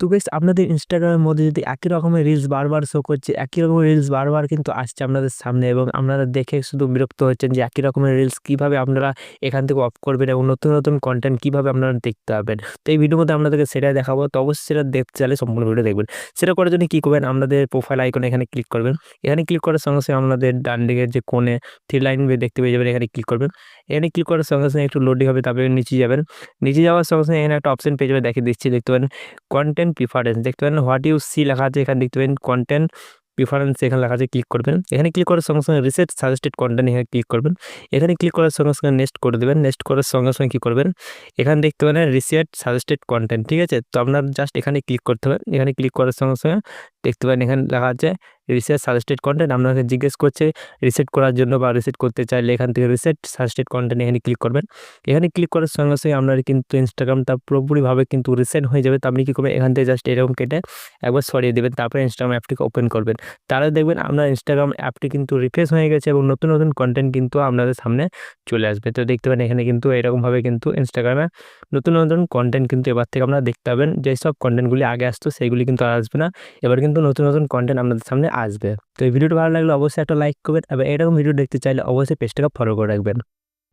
তো গাইস আপনাদের ইনস্টাগ্রামের মধ্যে যদি একই রকমের রিলস বারবার শো করছে, একই রকমের রিলস বারবার কিন্তু আসছে আপনাদের সামনে এবং আপনারা দেখে শুধু বিরক্ত হচ্ছেন যে একই রকমের রিলস কিভাবে আপনারা এখান থেকে অফ করবেন এবং নতুন নতুন কন্টেন্ট কিভাবে আপনারা দেখতে পাবেন। তো এই ভিডিওর মধ্যে আপনাদেরকে সেটাই দেখাবো। তো অবশ্যই সেটা দেখতে চাইলে সম্পূর্ণ ভিডিও দেখবেন। সেটা করার জন্য কি করবেন, আপনাদের প্রোফাইল আইকনে এখানে ক্লিক করবেন। এখানে ক্লিক করার সঙ্গে সঙ্গে আপনাদের ডান দিকের যে কোণে থ্রি লাইন দেখতে পেয়ে যাবেন, এখানে ক্লিক করবেন। এখানে ক্লিক করার সঙ্গে সঙ্গে একটু লোডিং হবে, তারপরে নিচে যাবেন। নিচে যাওয়ার সঙ্গে সঙ্গে এখানে একটা অপশন পেয়ে যাবে, দেখে দিচ্ছি, দেখতে পারেন কন্টেন্ট প্রিফারেন্স, দেখতে পারেন হোয়াট ইউ সি লেখা আছে, এখানে দেখতে পাবেন কন্টেন্ট প্রিফারেন্স এখানে লেখা আছে, ক্লিক করবেন। এখানে ক্লিক করার সঙ্গে সঙ্গে রিসেট সাজেস্টেড কন্টেন্ট এখানে ক্লিক করবেন। এখানে ক্লিক করার সঙ্গে সঙ্গে নেক্সট করে দেবেন। নেক্সট করার সঙ্গে সঙ্গে কী করবেন, এখানে দেখতে পারেন রিসেট সাজেস্টেড কন্টেন্ট, ঠিক আছে। তো আপনার জাস্ট এখানে ক্লিক করতে হবে। এখানে ক্লিক করার সঙ্গে সঙ্গে দেখতে পারেন এখানে লেখা আছে রিসেট সাজেস্টেড কন্টেন্ট। আপনাকে জিজ্ঞেস করছে রিসেট করার জন্য বা রিসেট করতে চাইলে এখান থেকে রিসেট সাজেস্টেড কন্টেন্ট এখানে ক্লিক করবেন। এখানে ক্লিক করার সঙ্গে সঙ্গে আপনার কিন্তু ইনস্টাগ্রামটা পুরোপুরিভাবে কিন্তু রিসেট হয়ে যাবে। তো আপনি কী করবেন, এখান থেকে জাস্ট এরকম কেটে একবার সরিয়ে দেবেন, তারপরে ইনস্টাগ্রাম অ্যাপটিকে ওপেন করবেন। তাহলে দেখবেন আপনার ইনস্টাগ্রাম অ্যাপটি কিন্তু রিফ্রেশ হয়ে গেছে এবং নতুন নতুন কন্টেন্ট কিন্তু আপনাদের সামনে চলে আসবে। তো দেখতে পারেন এখানে কিন্তু এরকমভাবে কিন্তু ইনস্টাগ্রামে নতুন নতুন কন্টেন্ট কিন্তু এবার থেকে আপনারা দেখতে পাবেন। যেসব কন্টেন্টগুলি আগে আসতো সেইগুলি কিন্তু আর আসবে না, এবার কিন্তু নতুন নতুন কন্টেন্ট আপনাদের সামনে আসবে। তো এই ভিডিওটা ভালো লাগলে অবশ্যই একটা লাইক করবেন এবং এরকম ভিডিও দেখতে চাইলে অবশ্যই পেজটাকে ফলো করে রাখবেন।